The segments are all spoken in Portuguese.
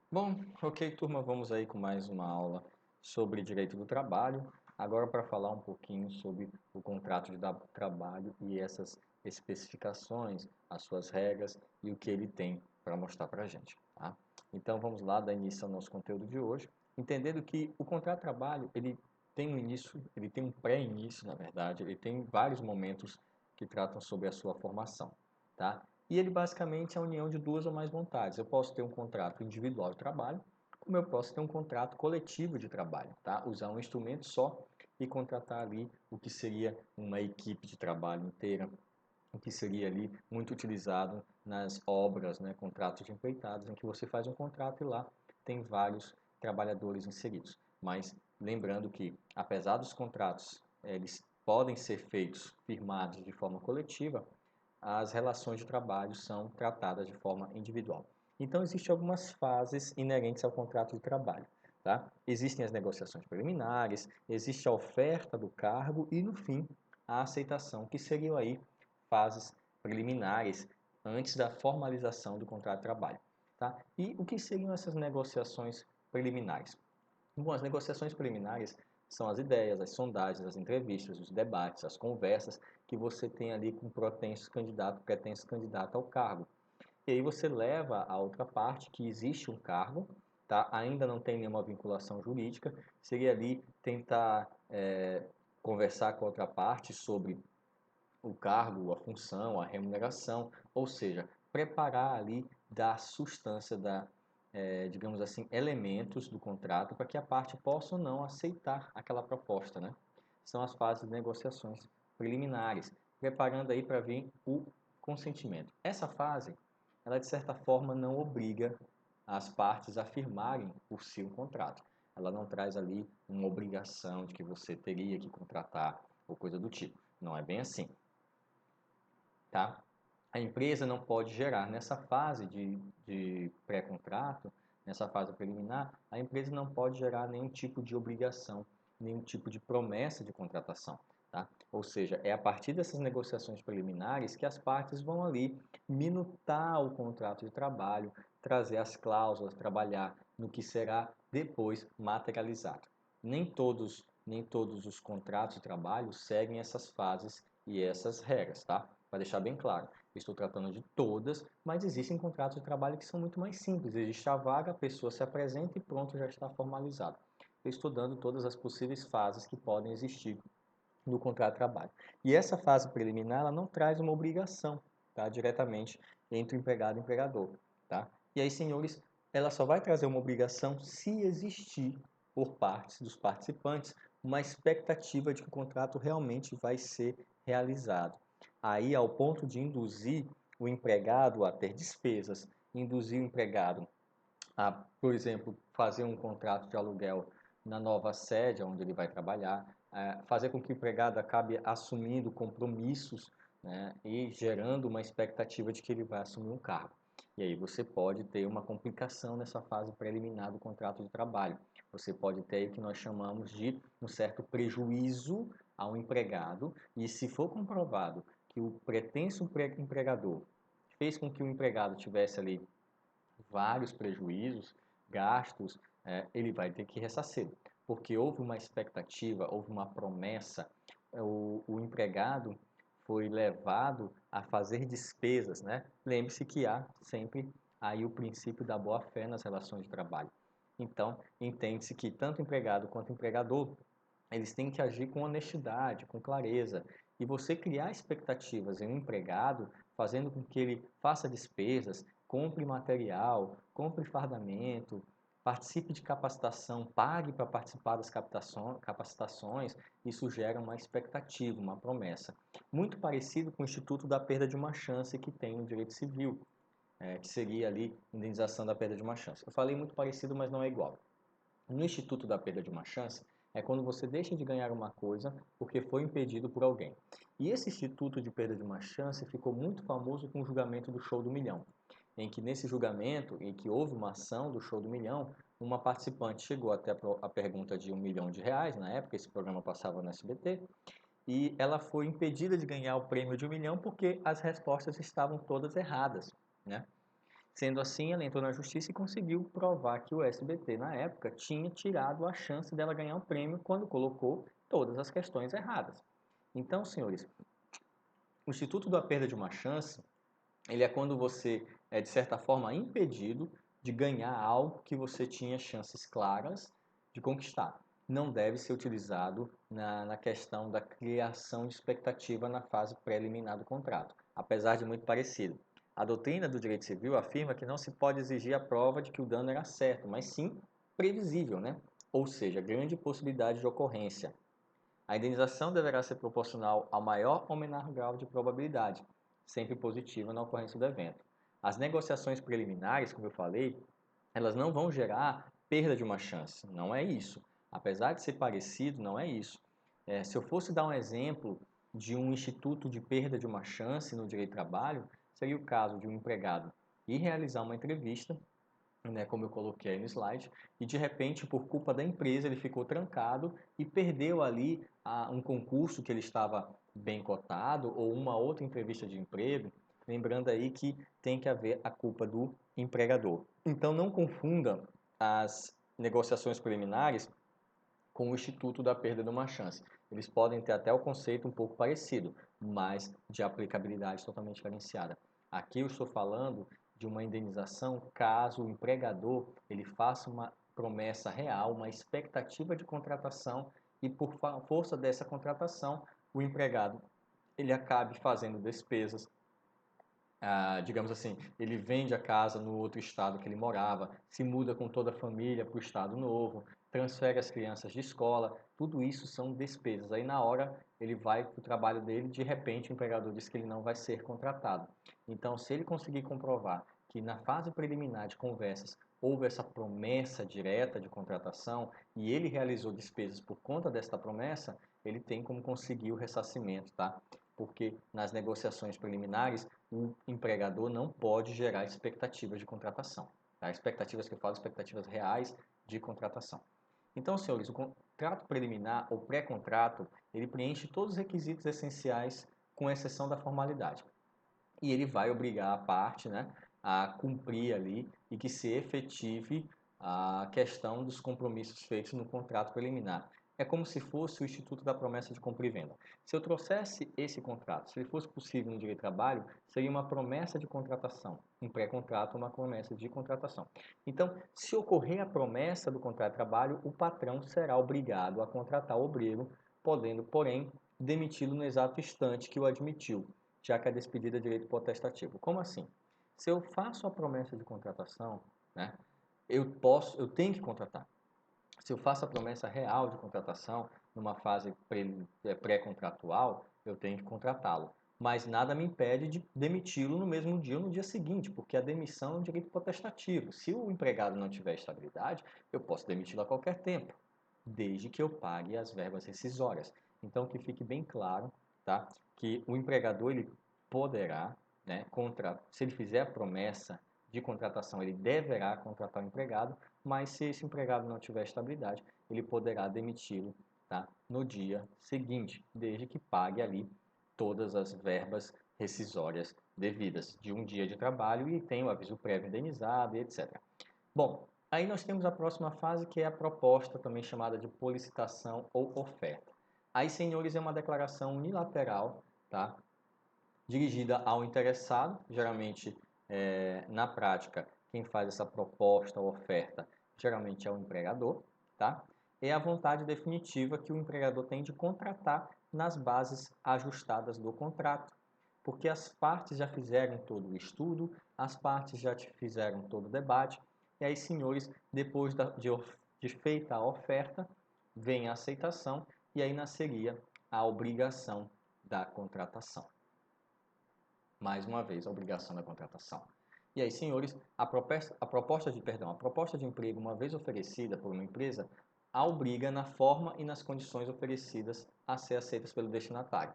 Bom, ok, turma, vamos aí com mais uma aula sobre direito do trabalho. Agora para falar um pouquinho sobre o contrato de trabalho e essas especificações, as suas regras e o que ele tem para mostrar para a gente, tá? Então vamos lá dar início ao nosso conteúdo de hoje, entendendo que o contrato de trabalho ele tem um início, ele tem um pré-início, na verdade, ele tem vários momentos que tratam sobre a sua formação, tá? E ele basicamente é a união de duas ou mais vontades. Eu posso ter um contrato individual de trabalho, como eu posso ter um contrato coletivo de trabalho, tá? Usar um instrumento só e contratar ali o que seria uma equipe de trabalho inteira, o que seria ali muito utilizado nas obras, né, contratos de empreitados, em que você faz um contrato e lá tem vários trabalhadores inseridos. Mas lembrando que, apesar dos contratos, eles podem ser feitos, firmados de forma coletiva, as relações de trabalho são tratadas de forma individual. Então, existem algumas fases inerentes ao contrato de trabalho. Tá? Existem as negociações preliminares, existe a oferta do cargo e, no fim, a aceitação, que seriam aí fases preliminares antes da formalização do contrato de trabalho. Tá? E o que seriam essas negociações preliminares? Bom, as negociações preliminares são as ideias, as sondagens, as entrevistas, os debates, as conversas que você tem ali com o pretenso candidato ao cargo. E aí você leva a outra parte que existe um cargo, tá? Ainda não tem nenhuma vinculação jurídica, seria ali tentar conversar com a outra parte sobre o cargo, a função, a remuneração, ou seja, preparar ali da substância digamos assim, elementos do contrato para que a parte possa ou não aceitar aquela proposta, né? São as fases de negociações preliminares, preparando aí para vir o consentimento. Essa fase, ela de certa forma não obriga as partes a firmarem por si um contrato. Ela não traz ali uma obrigação de que você teria que contratar ou coisa do tipo. Não é bem assim, tá? A empresa não pode gerar nessa fase de pré-contrato, nessa fase preliminar, a empresa não pode gerar nenhum tipo de obrigação, nenhum tipo de promessa de contratação. Tá? Ou seja, é a partir dessas negociações preliminares que as partes vão ali minutar o contrato de trabalho, trazer as cláusulas, trabalhar no que será depois materializado. Nem todos os contratos de trabalho seguem essas fases e essas regras, tá? Para deixar bem claro, estou tratando de todas, mas existem contratos de trabalho que são muito mais simples. Existe a vaga, a pessoa se apresenta e pronto, já está formalizado. Eu estou dando todas as possíveis fases que podem existir no contrato de trabalho. E essa fase preliminar, ela não traz uma obrigação, tá? Diretamente entre o empregado e o empregador, tá? E aí, senhores, ela só vai trazer uma obrigação se existir por partes dos participantes uma expectativa de que o contrato realmente vai ser realizado. Aí, ao ponto de induzir o empregado a ter despesas, induzir o empregado a, por exemplo, fazer um contrato de aluguel na nova sede onde ele vai trabalhar, fazer com que o empregado acabe assumindo compromissos, né, e gerando uma expectativa de que ele vai assumir um cargo. E aí você pode ter uma complicação nessa fase preliminar do contrato de trabalho. Você pode ter o que nós chamamos de um certo prejuízo ao empregado, e se for comprovado que o pretenso empregador fez com que o empregado tivesse ali vários prejuízos, gastos, ele vai ter que ressarcir, porque houve uma expectativa, houve uma promessa, o empregado foi levado a fazer despesas, né? Lembre-se que há sempre aí o princípio da boa-fé nas relações de trabalho. Então, entende-se que tanto empregado quanto empregador, eles têm que agir com honestidade, com clareza. E você criar expectativas em um empregado, fazendo com que ele faça despesas, compre material, compre fardamento, participe de capacitação, pague para participar das capacitações, isso gera uma expectativa, uma promessa. Muito parecido com o Instituto da Perda de uma Chance que tem no direito civil, que seria ali indenização da perda de uma chance. Eu falei muito parecido, mas não é igual. No Instituto da Perda de uma Chance, é quando você deixa de ganhar uma coisa porque foi impedido por alguém. E esse Instituto de Perda de uma Chance ficou muito famoso com o julgamento do Show do Milhão, em que nesse julgamento, em que houve uma ação do Show do Milhão, uma participante chegou até a pergunta de R$ 1 milhão, na época esse programa passava no SBT, e ela foi impedida de ganhar o prêmio de 1 milhão porque as respostas estavam todas erradas, né? Sendo assim, ela entrou na justiça e conseguiu provar que o SBT, na época, tinha tirado a chance dela ganhar o prêmio quando colocou todas as questões erradas. Então, senhores, o Instituto da Perda de uma Chance, ele é quando você é, de certa forma, impedido de ganhar algo que você tinha chances claras de conquistar. Não deve ser utilizado na questão da criação de expectativa na fase preliminar do contrato, apesar de muito parecido. A doutrina do direito civil afirma que não se pode exigir a prova de que o dano era certo, mas sim previsível, né? Ou seja, grande possibilidade de ocorrência. A indenização deverá ser proporcional ao maior ou menor grau de probabilidade, sempre positiva na ocorrência do evento. As negociações preliminares, como eu falei, elas não vão gerar perda de uma chance, não é isso. Apesar de ser parecido, não é isso. Se eu fosse dar um exemplo de um instituto de perda de uma chance no direito do trabalho, seria o caso de um empregado ir realizar uma entrevista, né, como eu coloquei aí no slide, e de repente, por culpa da empresa, ele ficou trancado e perdeu ali um concurso que ele estava bem cotado ou uma outra entrevista de emprego, lembrando aí que tem que haver a culpa do empregador. Então não confunda as negociações preliminares com o Instituto da Perda de uma Chance. Eles podem ter até o conceito um pouco parecido, mas de aplicabilidade totalmente diferenciada. Aqui eu estou falando de uma indenização caso o empregador ele faça uma promessa real, uma expectativa de contratação e por força dessa contratação o empregado ele acabe fazendo despesas, digamos assim, ele vende a casa no outro estado que ele morava, se muda com toda a família para o estado novo, transfere as crianças de escola, tudo isso são despesas. Aí na hora ele vai para o trabalho dele, de repente o empregador diz que ele não vai ser contratado. Então, se ele conseguir comprovar que na fase preliminar de conversas houve essa promessa direta de contratação e ele realizou despesas por conta desta promessa, ele tem como conseguir o ressarcimento, tá? Porque nas negociações preliminares o empregador não pode gerar expectativas de contratação. Tá? Expectativas que eu falo, expectativas reais de contratação. Então, senhores, o contrato preliminar ou pré-contrato, ele preenche todos os requisitos essenciais, com exceção da formalidade. E ele vai obrigar a parte, né, a cumprir ali e que se efetive a questão dos compromissos feitos no contrato preliminar. É como se fosse o Instituto da Promessa de Compra e Venda. Se eu trouxesse esse contrato, se ele fosse possível no direito do trabalho, seria uma promessa de contratação, um pré-contrato, uma promessa de contratação. Então, se ocorrer a promessa do contrato de trabalho, o patrão será obrigado a contratar o obreiro, podendo, porém, demiti-lo no exato instante que o admitiu, já que a despedida é direito potestativo. Como assim? Se eu faço a promessa de contratação, né, eu tenho que contratar. Se eu faço a promessa real de contratação numa fase pré-contratual, eu tenho que contratá-lo. Mas nada me impede de demiti-lo no mesmo dia ou no dia seguinte, porque a demissão é um direito potestativo. Se o empregado não tiver estabilidade, eu posso demiti-lo a qualquer tempo, desde que eu pague as verbas rescisórias. Então, que fique bem claro, tá? Que o empregador ele poderá, né, se ele fizer a promessa de contratação, ele deverá contratar o empregado, mas se esse empregado não tiver estabilidade, ele poderá demiti-lo, tá, no dia seguinte, desde que pague ali todas as verbas rescisórias devidas de um dia de trabalho e tenha o aviso prévio indenizado e etc. Bom, aí nós temos a próxima fase, que é a proposta, também chamada de policitação ou oferta. Aí, senhores, é uma declaração unilateral, tá? Dirigida ao interessado, geralmente, na prática, quem faz essa proposta ou oferta geralmente é o empregador, tá? É a vontade definitiva que o empregador tem de contratar nas bases ajustadas do contrato, porque as partes já fizeram todo o estudo, as partes já fizeram todo o debate, e aí, senhores, depois de feita a oferta, vem a aceitação, e aí nasceria a obrigação da contratação. Mais uma vez, a obrigação da contratação. E aí, senhores, a proposta de emprego, uma vez oferecida por uma empresa, a obriga na forma e nas condições oferecidas a ser aceitas pelo destinatário.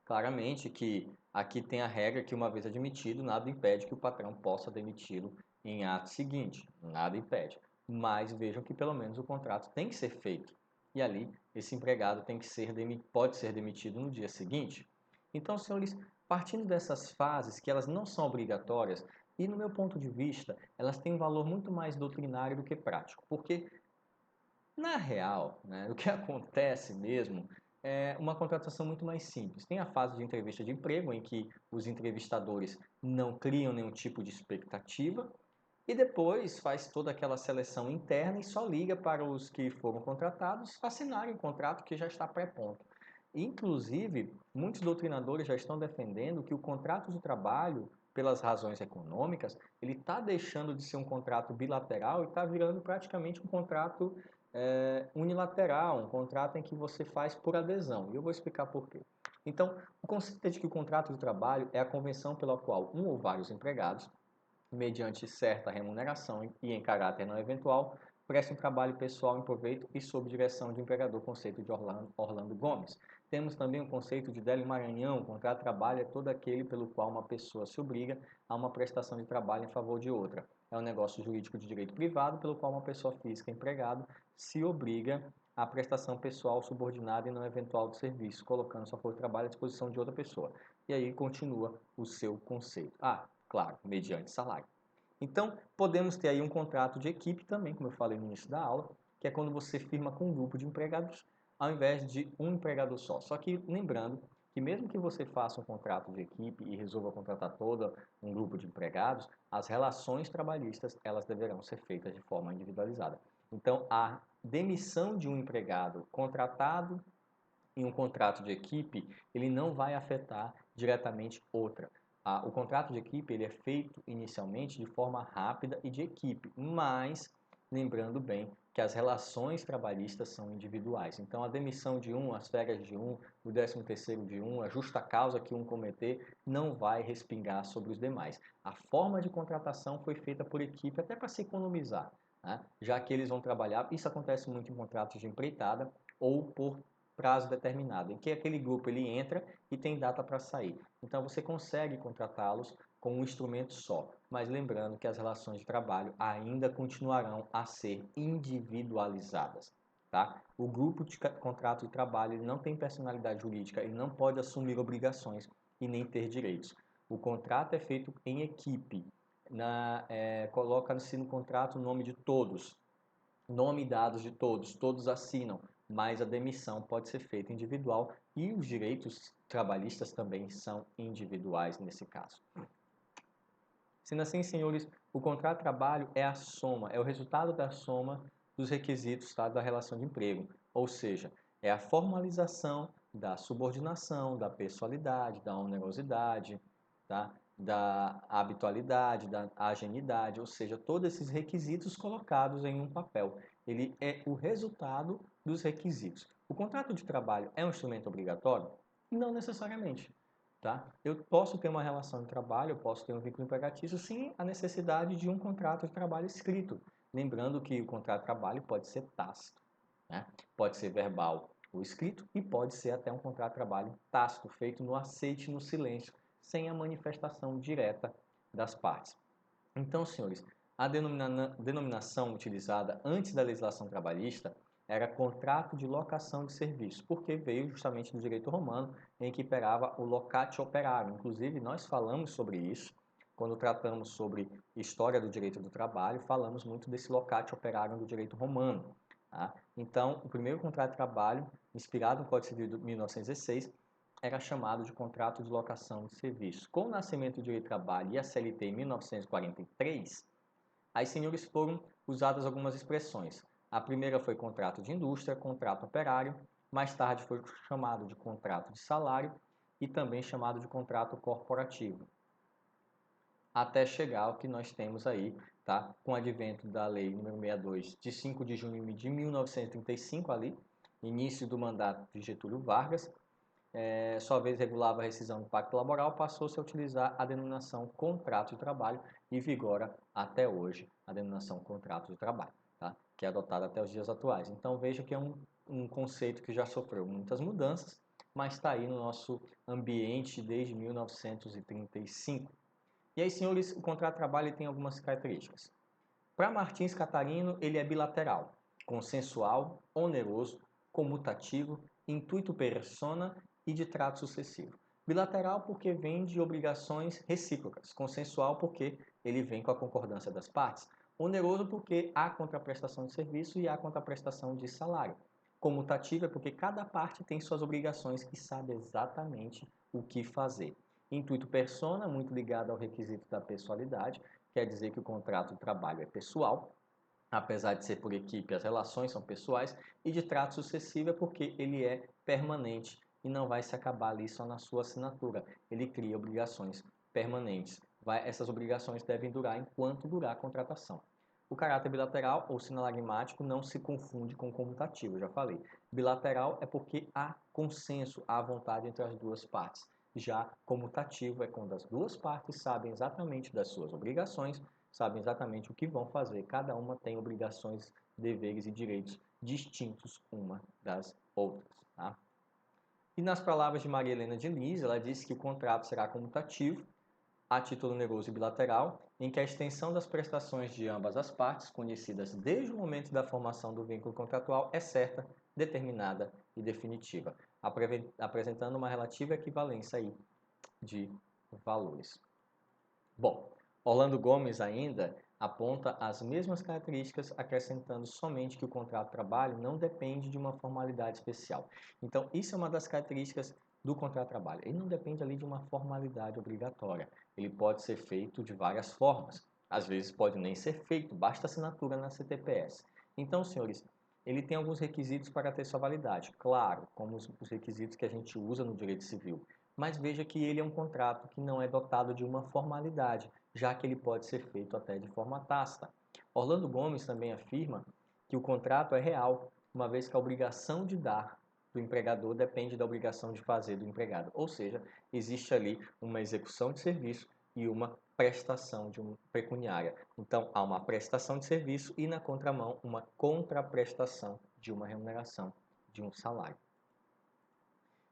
Claramente que aqui tem a regra que, uma vez admitido, nada impede que o patrão possa demiti-lo em ato seguinte, nada impede. Mas vejam que pelo menos o contrato tem que ser feito. E ali, esse empregado pode ser demitido no dia seguinte. Então, senhores, partindo dessas fases, que elas não são obrigatórias, E no meu ponto de vista, elas têm um valor muito mais doutrinário do que prático, porque na real, né, o que acontece mesmo é uma contratação muito mais simples. Tem a fase de entrevista de emprego, em que os entrevistadores não criam nenhum tipo de expectativa, e depois faz toda aquela seleção interna e só liga para os que foram contratados assinarem o contrato que já está pré-ponto. Inclusive, muitos doutrinadores já estão defendendo que o contrato de trabalho, pelas razões econômicas, ele está deixando de ser um contrato bilateral e está virando praticamente um contrato unilateral, um contrato em que você faz por adesão. E eu vou explicar por quê. Então, o conceito é de que o contrato de trabalho é a convenção pela qual um ou vários empregados, mediante certa remuneração e em caráter não eventual, presta um trabalho pessoal em proveito e sob direção de empregador, conceito de Orlando Gomes. Temos também o conceito de Délio Maranhão, o contrato de trabalho é todo aquele pelo qual uma pessoa se obriga a uma prestação de trabalho em favor de outra. É um negócio jurídico de direito privado pelo qual uma pessoa física, empregado, se obriga à prestação pessoal subordinada e não eventual de serviço, colocando sua força de trabalho à disposição de outra pessoa. E aí continua o seu conceito. Ah, claro, mediante salário. Então, podemos ter aí um contrato de equipe também, como eu falei no início da aula, que é quando você firma com um grupo de empregados, ao invés de um empregador só. Só que lembrando que mesmo que você faça um contrato de equipe e resolva contratar todo um grupo de empregados, as relações trabalhistas, elas deverão ser feitas de forma individualizada. Então, a demissão de um empregado contratado em um contrato de equipe, ele não vai afetar diretamente outra. O contrato de equipe ele é feito inicialmente de forma rápida e de equipe, mas lembrando bem que as relações trabalhistas são individuais. Então, a demissão de um, as férias de um, o 13º de um, a justa causa que um cometer, não vai respingar sobre os demais. A forma de contratação foi feita por equipe até para se economizar, né? Já que eles vão trabalhar, isso acontece muito em contratos de empreitada ou por prazo determinado, em que aquele grupo ele entra e tem data para sair. Então você consegue contratá-los com um instrumento só, mas lembrando que as relações de trabalho ainda continuarão a ser individualizadas. Tá? O grupo de contrato de trabalho ele não tem personalidade jurídica, ele não pode assumir obrigações e nem ter direitos. O contrato é feito em equipe, coloca-se no contrato o nome de todos, nome e dados de todos, todos assinam, mas a demissão pode ser feita individual e os direitos trabalhistas também são individuais nesse caso. Sendo assim, senhores, o contrato de trabalho é a soma, é o resultado da soma dos requisitos, tá, da relação de emprego, ou seja, é a formalização da subordinação, da pessoalidade, da onerosidade, tá, da habitualidade, da ageneidade, ou seja, todos esses requisitos colocados em um papel. Ele é o resultado dos requisitos. O contrato de trabalho é um instrumento obrigatório? Não necessariamente. Tá? Eu posso ter uma relação de trabalho, eu posso ter um vínculo empregatício sem a necessidade de um contrato de trabalho escrito. Lembrando que o contrato de trabalho pode ser tácito, né? Pode ser verbal ou escrito e pode ser até um contrato de trabalho tácito, feito no aceite, no silêncio, sem a manifestação direta das partes. Então, senhores, a denominação utilizada antes da legislação trabalhista era contrato de locação de serviço, porque veio justamente do direito romano, em que imperava o locatio operario. Inclusive, nós falamos sobre isso quando tratamos sobre história do direito do trabalho, falamos muito desse locatio operario do direito romano. Tá? Então, o primeiro contrato de trabalho, inspirado no Código Civil de 1916, era chamado de contrato de locação de serviço. Com o nascimento do direito do trabalho e a CLT em 1943, aí, senhores, foram usadas algumas expressões. A primeira foi contrato de indústria, contrato operário, mais tarde foi chamado de contrato de salário e também chamado de contrato corporativo, até chegar ao que nós temos aí, tá? Com o advento da lei número 62 de 5 de junho de 1935 ali, início do mandato de Getúlio Vargas, sua vez regulava a rescisão do pacto laboral, passou-se a utilizar a denominação contrato de trabalho e vigora até hoje a denominação contrato de trabalho, tá? Que é adotada até os dias atuais. Então veja que é um conceito que já sofreu muitas mudanças, mas está aí no nosso ambiente desde 1935. E aí, senhores, o contrato de trabalho tem algumas características. Para Martins Catarino, ele é bilateral, consensual, oneroso, comutativo, intuito persona e de trato sucessivo. Bilateral porque vem de obrigações recíprocas. Consensual porque ele vem com a concordância das partes. Oneroso porque há contraprestação de serviço e há contraprestação de salário. Comutativo é porque cada parte tem suas obrigações e sabe exatamente o que fazer. Intuito persona, muito ligado ao requisito da pessoalidade, quer dizer que o contrato de trabalho é pessoal, apesar de ser por equipe, as relações são pessoais, e de trato sucessivo é porque ele é permanente e não vai se acabar ali só na sua assinatura. Ele cria obrigações permanentes. Essas obrigações devem durar enquanto durar a contratação. O caráter bilateral ou sinalagmático não se confunde com comutativo, eu já falei. Bilateral é porque há consenso, há vontade entre as duas partes. Já comutativo é quando as duas partes sabem exatamente das suas obrigações, sabem exatamente o que vão fazer. Cada uma tem obrigações, deveres e direitos distintos uma das outras. Tá? E nas palavras de Maria Helena Diniz, ela disse que o contrato será comutativo, a título oneroso e bilateral, em que a extensão das prestações de ambas as partes, conhecidas desde o momento da formação do vínculo contratual, é certa, determinada e definitiva, apresentando uma relativa equivalência aí de valores. Bom, Orlando Gomes ainda aponta as mesmas características, acrescentando somente que o contrato de trabalho não depende de uma formalidade especial. Então, isso é uma das características do contrato de trabalho. Ele não depende ali de uma formalidade obrigatória. Ele pode ser feito de várias formas. Às vezes pode nem ser feito, basta assinatura na CTPS. Então, senhores, ele tem alguns requisitos para ter sua validade. Claro, como os requisitos que a gente usa no direito civil. Mas veja que ele é um contrato que não é dotado de uma formalidade, já que ele pode ser feito até de forma tácita. Orlando Gomes também afirma que o contrato é real, uma vez que a obrigação de dar do empregador depende da obrigação de fazer do empregado. Ou seja, existe ali uma execução de serviço e uma prestação de pecuniária. Então, há uma prestação de serviço e, na contramão, uma contraprestação de uma remuneração, de um salário.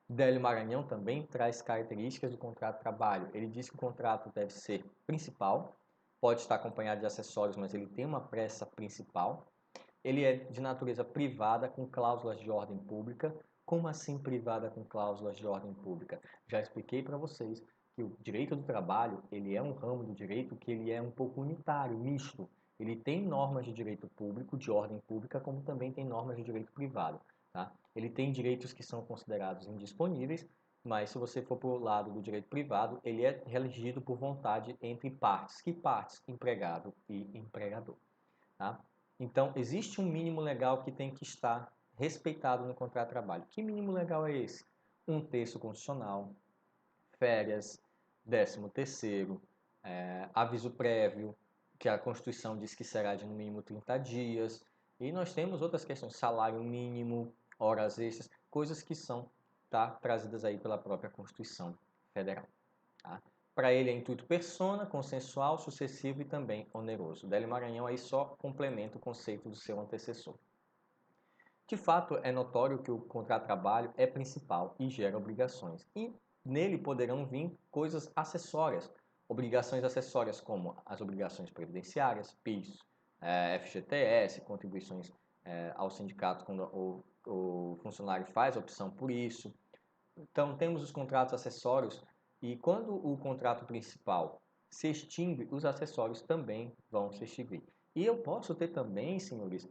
Délio Maranhão também traz características do contrato de trabalho. Ele diz que o contrato deve ser principal, pode estar acompanhado de acessórios, mas ele tem uma peça principal. Ele é de natureza privada, com cláusulas de ordem pública. Como assim privada com cláusulas de ordem pública? Já expliquei para vocês que o direito do trabalho, ele é um ramo do direito que ele é um pouco unitário, misto. Ele tem normas de direito público, de ordem pública, como também tem normas de direito privado. Tá? Ele tem direitos que são considerados indisponíveis, mas se você for para o lado do direito privado, ele é regido por vontade entre partes. Que partes? Empregado e empregador. Tá? Então, existe um mínimo legal que tem que estar respeitado no contrato de trabalho. Que mínimo legal é esse? Um terço constitucional, férias, 13º, aviso prévio, que a Constituição diz que será de no mínimo 30 dias. E nós temos outras questões, salário mínimo, horas extras, coisas que são trazidas aí pela própria Constituição Federal. Tá? Para ele é intuito persona, consensual, sucessivo e também oneroso. Délio Maranhão aí só complementa o conceito do seu antecessor. De fato, é notório que o contrato de trabalho é principal e gera obrigações. E nele poderão vir coisas acessórias, obrigações acessórias como as obrigações previdenciárias, PIS, FGTS, contribuições ao sindicato quando o funcionário faz a opção por isso. Então, temos os contratos acessórios e quando o contrato principal se extingue, os acessórios também vão se extinguir. E eu posso ter também, senhores,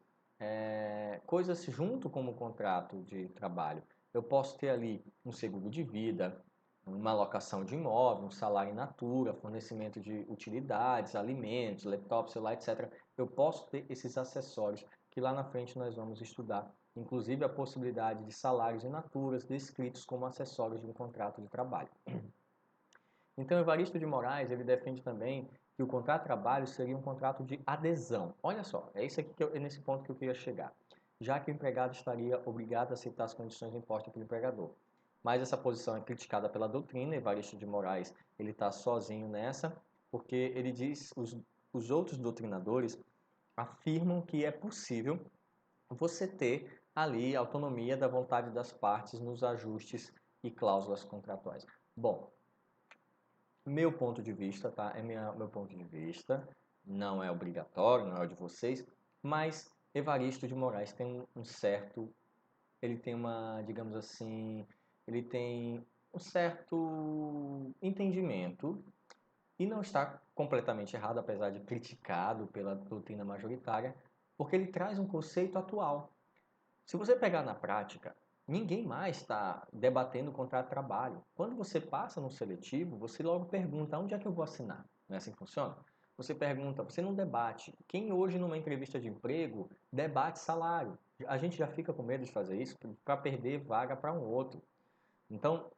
coisas junto com o contrato de trabalho. Eu posso ter ali um seguro de vida, uma alocação de imóvel, um salário in natura, fornecimento de utilidades, alimentos, laptop, celular, etc. Eu posso ter esses acessórios que lá na frente nós vamos estudar, inclusive a possibilidade de salários in naturas descritos como acessórios de um contrato de trabalho. Então, Evaristo de Moraes, ele defende também que o contrato de trabalho seria um contrato de adesão. Olha só, é isso aqui é nesse ponto que eu queria chegar. Já que o empregado estaria obrigado a aceitar as condições impostas pelo empregador. Mas essa posição é criticada pela doutrina. Evaristo de Moraes, ele está sozinho nessa, porque ele diz, os outros doutrinadores afirmam que é possível você ter ali a autonomia da vontade das partes nos ajustes e cláusulas contratuais. Bom, meu ponto de vista, tá? Meu ponto de vista, não é obrigatório, não é o de vocês, mas Evaristo de Moraes tem um certo, ele tem uma, digamos assim, ele tem um certo entendimento e não está completamente errado, apesar de criticado pela doutrina majoritária, porque ele traz um conceito atual. Se você pegar na prática, ninguém mais está debatendo o contrato de trabalho. Quando você passa no seletivo, você logo pergunta onde é que eu vou assinar. Não é assim que funciona? Você pergunta, você não debate. Quem hoje numa entrevista de emprego debate salário? A gente já fica com medo de fazer isso para perder vaga para um outro. Então,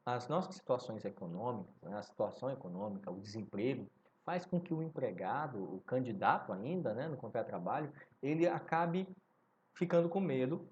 as nossas situações econômicas, né, a situação econômica, o desemprego, faz com que o empregado, o candidato ainda, né, no contrato de trabalho, ele acabe ficando com medo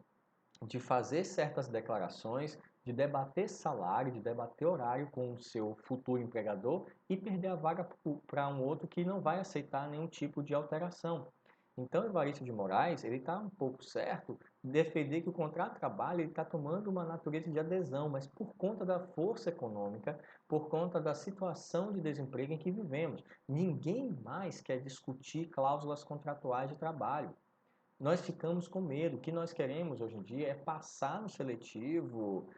de fazer certas declarações, de debater salário, de debater horário com o seu futuro empregador e perder a vaga para um outro que não vai aceitar nenhum tipo de alteração. Então, Evaristo de Moraes, ele está um pouco certo de defender que o contrato de trabalho está tomando uma natureza de adesão, mas por conta da força econômica, por conta da situação de desemprego em que vivemos. Ninguém mais quer discutir cláusulas contratuais de trabalho. Nós ficamos com medo. O que nós queremos hoje em dia é passar no seletivo,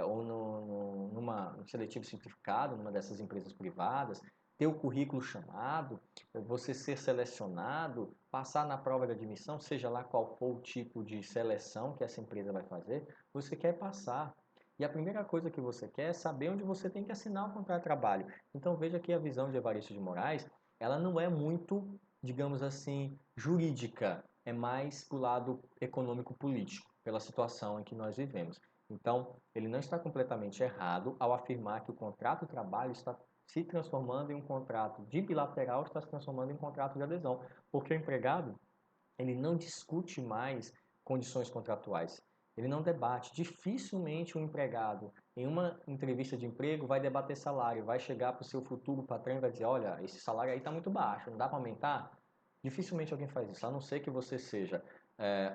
ou no seletivo simplificado, numa dessas empresas privadas, ter o currículo chamado, você ser selecionado, passar na prova de admissão, seja lá qual for o tipo de seleção que essa empresa vai fazer, você quer passar. E a primeira coisa que você quer é saber onde você tem que assinar o contrato de trabalho. Então veja que a visão de Evaristo de Moraes, ela não é muito, digamos assim, jurídica, é mais para o lado econômico-político, pela situação em que nós vivemos. Então, ele não está completamente errado ao afirmar que o contrato de trabalho está se transformando em um contrato de bilateral, está se transformando em um contrato de adesão, porque o empregado ele não discute mais condições contratuais. Ele não debate. Dificilmente um empregado, em uma entrevista de emprego, vai debater salário, vai chegar para o seu futuro patrão e vai dizer: olha, esse salário aí está muito baixo, não dá para aumentar? Dificilmente alguém faz isso, a não ser que você seja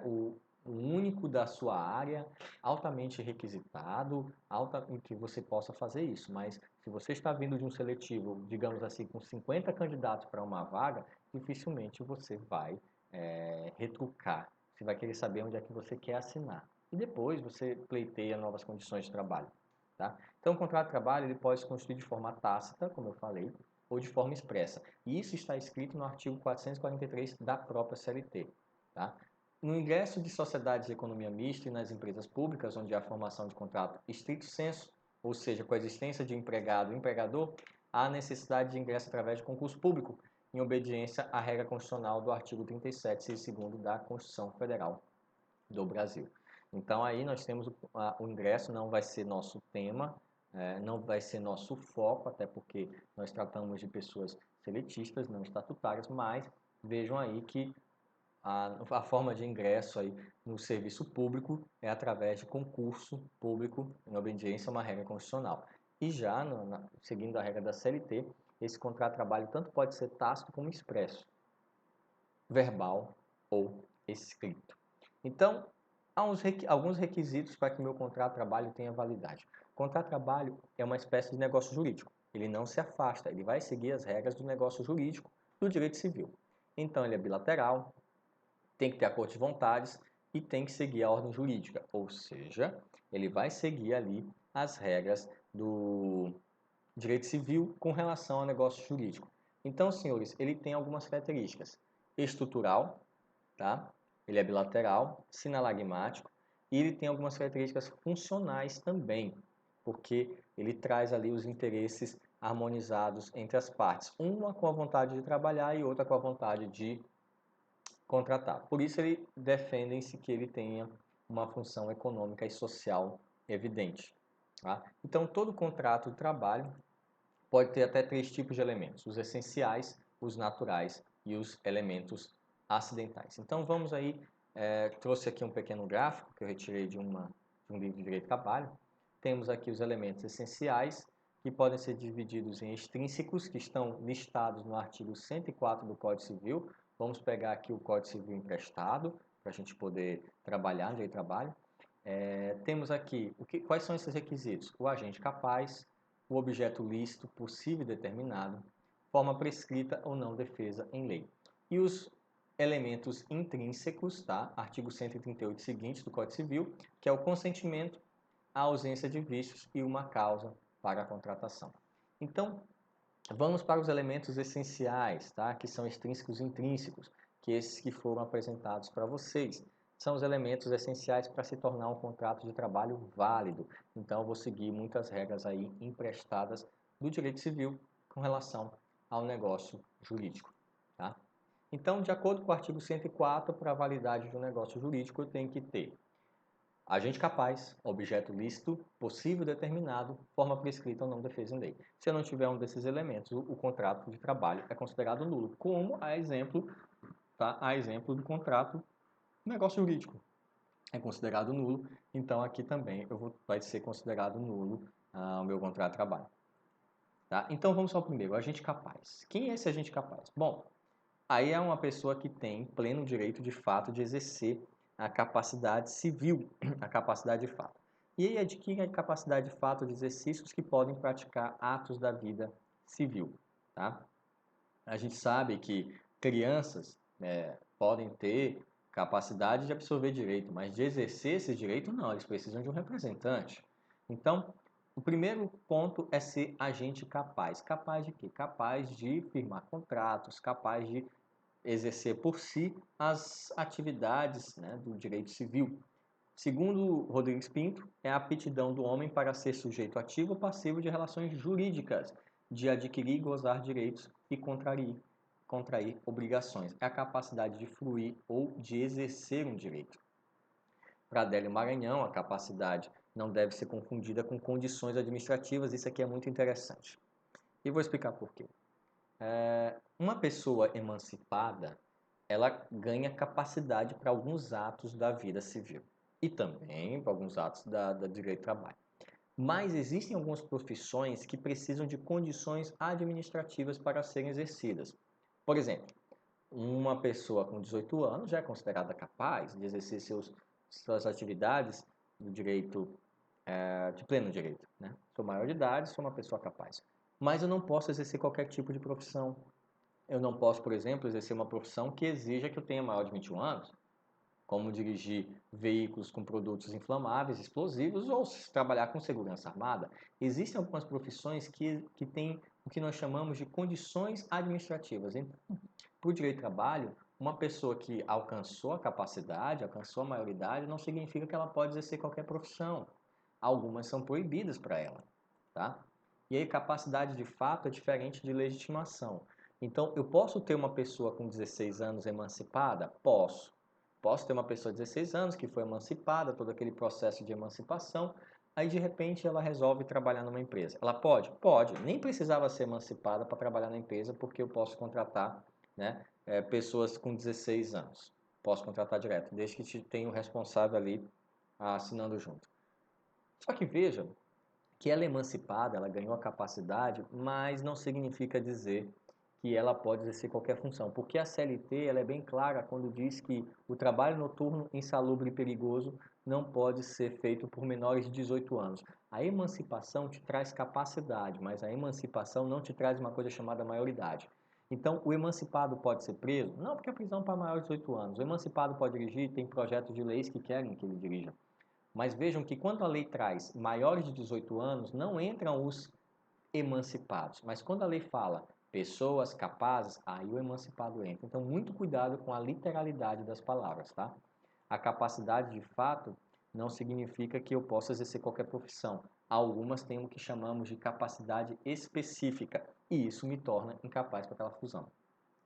o único da sua área, altamente requisitado, em que você possa fazer isso. Mas se você está vindo de um seletivo, digamos assim, com 50 candidatos para uma vaga, dificilmente você vai retrucar. Você vai querer saber onde é que você quer assinar. E depois você pleiteia novas condições de trabalho. Tá? Então, o contrato de trabalho ele pode se constituir de forma tácita, como eu falei, ou de forma expressa. E isso está escrito no artigo 443 da própria CLT. Tá? No ingresso de sociedades de economia mista e nas empresas públicas, onde há formação de contrato estricto sensu, ou seja, com a existência de empregado e empregador, há necessidade de ingresso através de concurso público, em obediência à regra constitucional do artigo 37, inciso 2º da Constituição Federal do Brasil. Então aí nós temos o ingresso, não vai ser nosso tema, não vai ser nosso foco, até porque nós tratamos de pessoas seletistas, não estatutárias, mas vejam aí que a forma de ingresso aí no serviço público é através de concurso público em obediência a uma regra constitucional. E já, seguindo a regra da CLT, esse contrato de trabalho tanto pode ser tácito como expresso, verbal ou escrito. Então, há alguns requisitos para que meu contrato de trabalho tenha validade. O contrato de trabalho é uma espécie de negócio jurídico. Ele não se afasta, ele vai seguir as regras do negócio jurídico do direito civil. Então, ele é bilateral, tem que ter acordo de vontades e tem que seguir a ordem jurídica, ou seja, ele vai seguir ali as regras do direito civil com relação ao negócio jurídico. Então, senhores, ele tem algumas características: estrutural, tá? Ele é bilateral, sinalagmático e ele tem algumas características funcionais também, porque ele traz ali os interesses harmonizados entre as partes, uma com a vontade de trabalhar e outra com a vontade de contratar. Por isso, ele defendem-se que ele tenha uma função econômica e social evidente. Tá? Então, todo contrato de trabalho pode ter até 3 tipos de elementos: os essenciais, os naturais e os elementos acidentais. Então, vamos aí, trouxe aqui um pequeno gráfico que eu retirei de um livro de direito do trabalho. Temos aqui os elementos essenciais, que podem ser divididos em extrínsecos, que estão listados no artigo 104 do Código Civil. Vamos pegar aqui o Código Civil emprestado, para a gente poder trabalhar no direito do trabalho. Temos aqui, quais são esses requisitos? O agente capaz, o objeto lícito, possível e determinado, forma prescrita ou não defesa em lei. E os elementos intrínsecos, tá? Artigo 138 seguintes do Código Civil, que é o consentimento, a ausência de vícios e uma causa para a contratação. Então, vamos para os elementos essenciais, tá? Que são extrínsecos e intrínsecos, que esses que foram apresentados para vocês. São os elementos essenciais para se tornar um contrato de trabalho válido. Então, eu vou seguir muitas regras aí emprestadas do direito civil com relação ao negócio jurídico, tá? Então, de acordo com o artigo 104, para a validade de um negócio jurídico, eu tenho que ter agente capaz, objeto lícito, possível determinado, forma prescrita ou não defesa em lei. Se eu não tiver um desses elementos, o contrato de trabalho é considerado nulo, como a exemplo, tá? A exemplo do contrato negócio jurídico. É considerado nulo, então aqui também vai ser considerado nulo o meu contrato de trabalho. Tá? Então vamos ao primeiro, agente capaz. Quem é esse agente capaz? Bom, aí é uma pessoa que tem pleno direito de fato de exercer a capacidade civil, a capacidade de fato. E aí adquire a capacidade de fato de exercícios que podem praticar atos da vida civil. Tá? A gente sabe que crianças podem ter capacidade de absorver direito, mas de exercer esse direito não, eles precisam de um representante. Então, o primeiro ponto é ser agente capaz. Capaz de quê? Capaz de firmar contratos, capaz de exercer por si as atividades, né, do direito civil. Segundo Rodrigues Pinto, é a aptidão do homem para ser sujeito ativo ou passivo de relações jurídicas, de adquirir e gozar direitos e contrair obrigações. É a capacidade de fruir ou de exercer um direito. Para Adélio Maranhão, a capacidade não deve ser confundida com condições administrativas. Isso aqui é muito interessante. E vou explicar por quê. Uma pessoa emancipada, ela ganha capacidade para alguns atos da vida civil e também para alguns atos da direito do trabalho. Mas existem algumas profissões que precisam de condições administrativas para serem exercidas. Por exemplo, uma pessoa com 18 anos já é considerada capaz de exercer suas atividades do direito, de pleno direito, né? Sou maior de idade, sou uma pessoa capaz. Mas eu não posso exercer qualquer tipo de profissão. Eu não posso, por exemplo, exercer uma profissão que exija que eu tenha maior de 21 anos, como dirigir veículos com produtos inflamáveis, explosivos ou trabalhar com segurança armada. Existem algumas profissões que têm o que nós chamamos de condições administrativas. Então, para o direito do trabalho, uma pessoa que alcançou a capacidade, alcançou a maioridade, não significa que ela pode exercer qualquer profissão. Algumas são proibidas para ela, tá? E aí, capacidade de fato é diferente de legitimação. Então, eu posso ter uma pessoa com 16 anos emancipada? Posso. Posso ter uma pessoa de 16 anos que foi emancipada, todo aquele processo de emancipação, aí de repente ela resolve trabalhar numa empresa. Ela pode? Pode. Nem precisava ser emancipada para trabalhar na empresa, porque eu posso contratar, né, pessoas com 16 anos. Posso contratar direto, desde que tenha o responsável ali assinando junto. Só que veja que ela é emancipada, ela ganhou a capacidade, mas não significa dizer que ela pode exercer qualquer função, porque a CLT ela é bem clara quando diz que o trabalho noturno insalubre e perigoso não pode ser feito por menores de 18 anos. A emancipação te traz capacidade, mas a emancipação não te traz uma coisa chamada maioridade. Então, o emancipado pode ser preso? Não, porque a prisão para maiores de 18 anos. O emancipado pode dirigir, tem projetos de leis que querem que ele dirija. Mas vejam que quando a lei traz maiores de 18 anos, não entram os emancipados. Mas quando a lei fala pessoas capazes, aí o emancipado entra. Então, muito cuidado com a literalidade das palavras, tá? A capacidade de fato não significa que eu possa exercer qualquer profissão. Algumas têm o que chamamos de capacidade específica, e isso me torna incapaz para aquela fusão.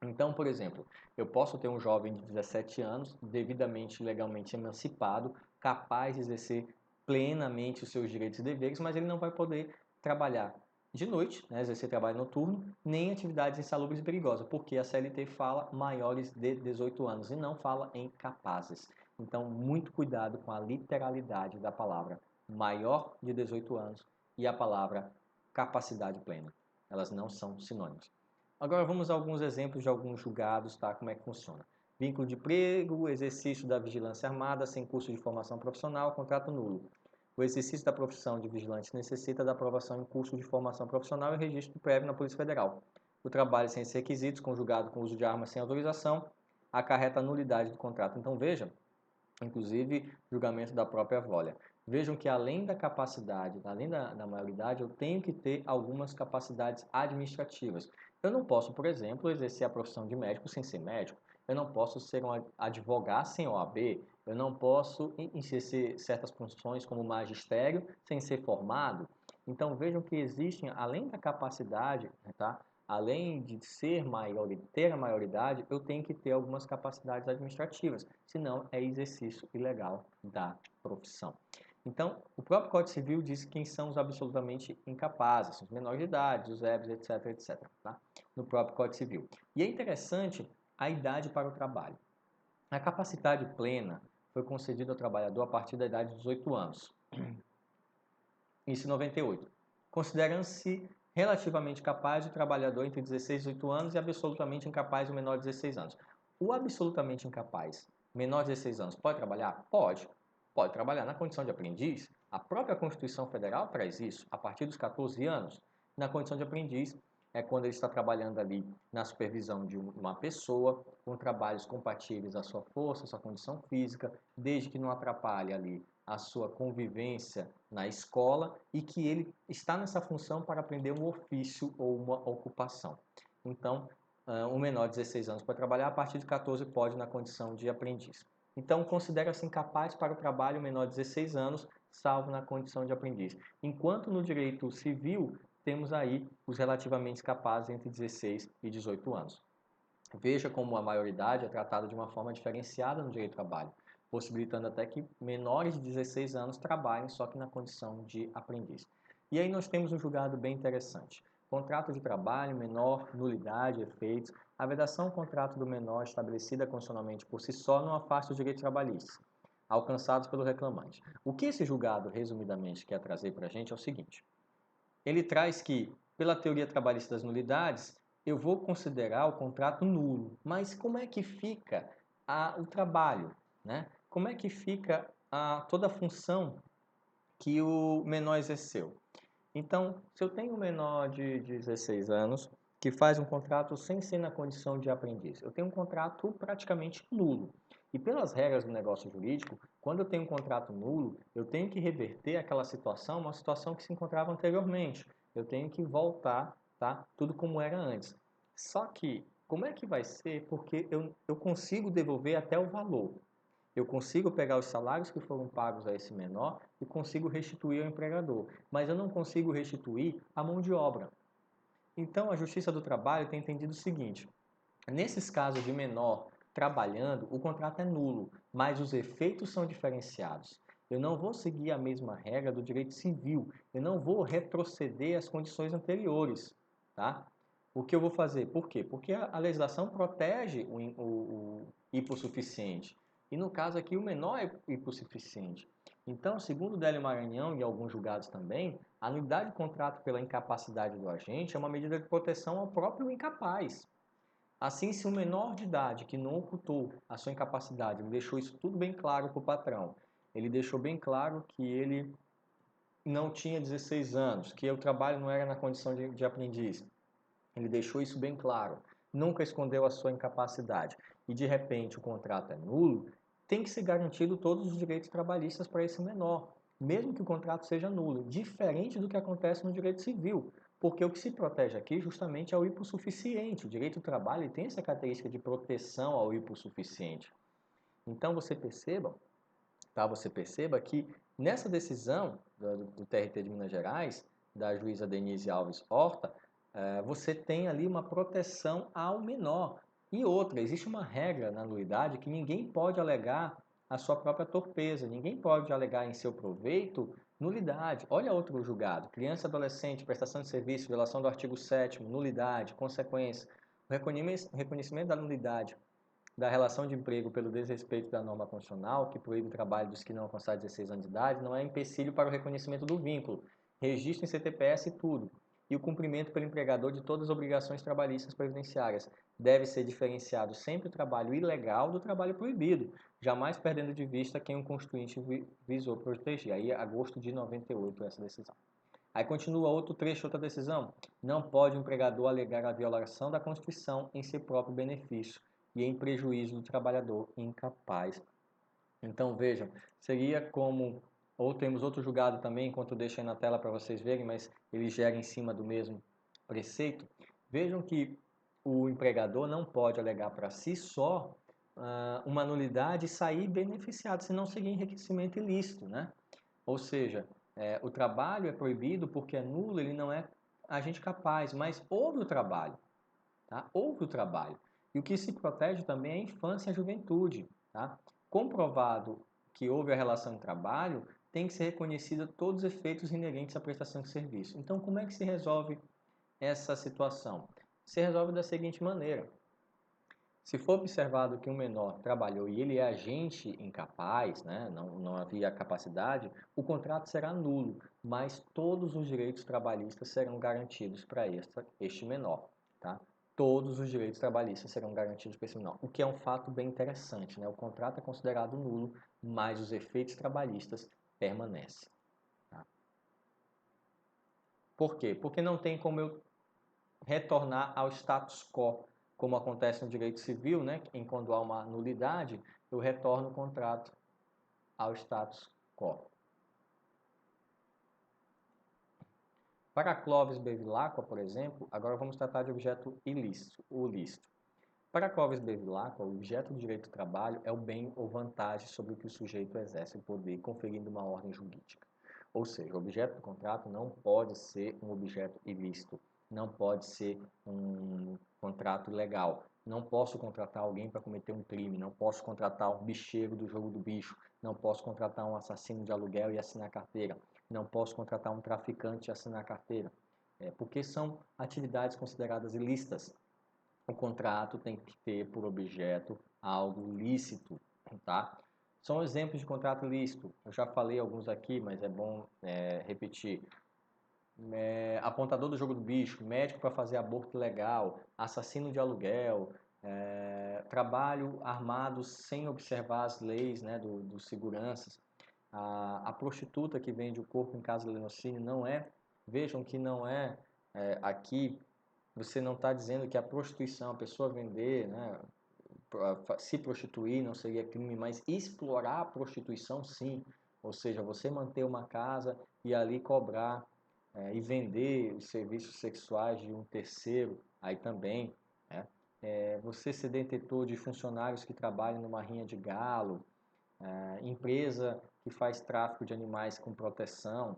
Então, por exemplo, eu posso ter um jovem de 17 anos, devidamente, legalmente emancipado, capaz de exercer plenamente os seus direitos e deveres, mas ele não vai poder trabalhar de noite, né, exercer trabalho noturno, nem atividades insalubres e perigosas, porque a CLT fala maiores de 18 anos e não fala em capazes. Então, muito cuidado com a literalidade da palavra maior de 18 anos e a palavra capacidade plena. Elas não são sinônimos. Agora vamos a alguns exemplos de alguns julgados, tá? Como é que funciona. Vínculo de emprego, exercício da vigilância armada sem curso de formação profissional, contrato nulo. O exercício da profissão de vigilante necessita da aprovação em curso de formação profissional e registro prévio na Polícia Federal. O trabalho sem esses requisitos, conjugado com o uso de armas sem autorização, acarreta a nulidade do contrato. Então veja, inclusive julgamento da própria Volia. Vejam que além da capacidade, além da maioridade, eu tenho que ter algumas capacidades administrativas. Eu não posso, por exemplo, exercer a profissão de médico sem ser médico. Eu não posso ser um advogado sem OAB. Eu não posso exercer certas funções como magistério sem ser formado. Então vejam que existem, além da capacidade, tá? Além de ser maior e ter a maioridade, eu tenho que ter algumas capacidades administrativas, senão é exercício ilegal da profissão. Então, o próprio Código Civil diz quem são os absolutamente incapazes, os menores de idade, os ébrios, etc, etc, tá? No próprio Código Civil. E é interessante a idade para o trabalho. A capacidade plena foi concedida ao trabalhador a partir da idade de 18 anos. Isso em 98. Considerando-se relativamente capaz o trabalhador entre 16 e 18 anos e absolutamente incapaz o menor de 16 anos. O absolutamente incapaz, menor de 16 anos, pode trabalhar? Pode. Pode trabalhar na condição de aprendiz. A própria Constituição Federal traz isso. A partir dos 14 anos, na condição de aprendiz, é quando ele está trabalhando ali na supervisão de uma pessoa, com trabalhos compatíveis à sua força, à sua condição física, desde que não atrapalhe ali a sua convivência na escola e que ele está nessa função para aprender um ofício ou uma ocupação. Então, o menor de 16 anos pode trabalhar, a partir de 14 pode na condição de aprendiz. Então, considera-se incapaz para o trabalho o menor de 16 anos, salvo na condição de aprendiz. Enquanto no direito civil, temos aí os relativamente capazes entre 16 e 18 anos. Veja como a maioridade é tratada de uma forma diferenciada no direito do trabalho, possibilitando até que menores de 16 anos trabalhem só que na condição de aprendiz. E aí nós temos um julgado bem interessante. Contrato de trabalho, menor, nulidade, efeitos. A vedação ao contrato do menor estabelecida constitucionalmente por si só não afasta os direitos trabalhistas alcançados pelo reclamante. O que esse julgado, resumidamente, quer trazer para a gente é o seguinte. Ele traz que, pela teoria trabalhista das nulidades, eu vou considerar o contrato nulo. Mas como é que fica o trabalho? Né? Como é que fica toda a função que o menor exerceu? Então, se eu tenho um menor de 16 anos que faz um contrato sem ser na condição de aprendiz, eu tenho um contrato praticamente nulo. E pelas regras do negócio jurídico, quando eu tenho um contrato nulo, eu tenho que reverter aquela situação, uma situação que se encontrava anteriormente. Eu tenho que voltar, tá? Tudo como era antes. Só que, como é que vai ser? Porque eu consigo devolver até o valor. Eu consigo pegar os salários que foram pagos a esse menor e consigo restituir ao empregador, mas eu não consigo restituir a mão de obra. Então, a Justiça do Trabalho tem entendido o seguinte: nesses casos de menor trabalhando, o contrato é nulo, mas os efeitos são diferenciados. Eu não vou seguir a mesma regra do direito civil, eu não vou retroceder às condições anteriores, tá? O que eu vou fazer? Por quê? Porque a legislação protege o hipossuficiente. E no caso aqui, o menor é hipossuficiente. Então, segundo Délio Maranhão e alguns julgados também, a nulidade de contrato pela incapacidade do agente é uma medida de proteção ao próprio incapaz. Assim, se um menor de idade que não ocultou a sua incapacidade, ele deixou isso tudo bem claro para o patrão, ele deixou bem claro que ele não tinha 16 anos, que o trabalho não era na condição de aprendiz, ele deixou isso bem claro, nunca escondeu a sua incapacidade e de repente o contrato é nulo, tem que ser garantido todos os direitos trabalhistas para esse menor, mesmo que o contrato seja nulo, diferente do que acontece no direito civil, porque o que se protege aqui justamente é o hipossuficiente. O direito do trabalho tem essa característica de proteção ao hipossuficiente. Então você perceba que nessa decisão do TRT de Minas Gerais, da juíza Denise Alves Horta, você tem ali uma proteção ao menor. E outra, existe uma regra na nulidade que ninguém pode alegar a sua própria torpeza, ninguém pode alegar em seu proveito nulidade. Olha outro julgado: criança e adolescente, prestação de serviço, violação do artigo 7º, nulidade, consequência. O reconhecimento da nulidade da relação de emprego pelo desrespeito da norma constitucional, que proíbe o trabalho dos que não alcançaram 16 anos de idade, não é empecilho para o reconhecimento do vínculo, registro em CTPS e tudo, e o cumprimento pelo empregador de todas as obrigações trabalhistas previdenciárias. Deve ser diferenciado sempre o trabalho ilegal do trabalho proibido, jamais perdendo de vista quem o Constituinte visou proteger. Aí, agosto de 98, essa decisão. Aí continua outro trecho, outra decisão. Não pode o empregador alegar a violação da Constituição em seu próprio benefício e em prejuízo do trabalhador incapaz. Então vejam, seria como Ou temos outro julgado também, enquanto eu deixo aí na tela para vocês verem, mas ele gera em cima do mesmo preceito. Vejam que o empregador não pode alegar para si só uma nulidade e sair beneficiado, se não seguir enriquecimento ilícito, né? Ou seja, o trabalho é proibido porque é nulo, ele não é agente capaz, mas houve o trabalho, tá? Houve o trabalho. E o que se protege também é a infância e a juventude, tá? Comprovado que houve a relação de trabalho, tem que ser reconhecida todos os efeitos inerentes à prestação de serviço. Então, como é que se resolve essa situação? Se resolve da seguinte maneira: se for observado que um menor trabalhou e ele é agente incapaz, né, não havia capacidade, o contrato será nulo, mas todos os direitos trabalhistas serão garantidos para este menor. Tá? Todos os direitos trabalhistas serão garantidos para esse menor, o que é um fato bem interessante. Né? O contrato é considerado nulo, mas os efeitos trabalhistas permanecem. Tá? Por quê? Porque não tem como eu retornar ao status quo, como acontece no direito civil, né? Quando há uma nulidade, eu retorno o contrato ao status quo. Para Clovis Bevilacqua, por exemplo, agora vamos tratar de objeto ilícito, o lícito. Para Clovis Bevilacqua, o objeto do direito do trabalho é o bem ou vantagem sobre o que o sujeito exerce o poder, conferindo uma ordem jurídica. Ou seja, o objeto do contrato não pode ser um objeto ilícito, não pode ser um contrato ilegal. Não posso contratar alguém para cometer um crime, não posso contratar um bicheiro do jogo do bicho, não posso contratar um assassino de aluguel e assinar carteira, não posso contratar um traficante e assinar carteira, porque são atividades consideradas ilícitas. O contrato tem que ter por objeto algo lícito, tá? São exemplos de contrato lícito. Eu já falei alguns aqui, mas é bom repetir. Apontador do jogo do bicho, médico para fazer aborto legal, assassino de aluguel, trabalho armado sem observar as leis, né, dos seguranças. A prostituta que vende o corpo em caso de latrocínio não é, vejam que não aqui, você não está dizendo que a prostituição, a pessoa vender, né, se prostituir não seria crime, mas explorar a prostituição sim. Ou seja, você manter uma casa e ali cobrar e vender os serviços sexuais de um terceiro, aí também. Né? Você ser detentor de funcionários que trabalham numa rinha de galo, empresa que faz tráfico de animais com proteção,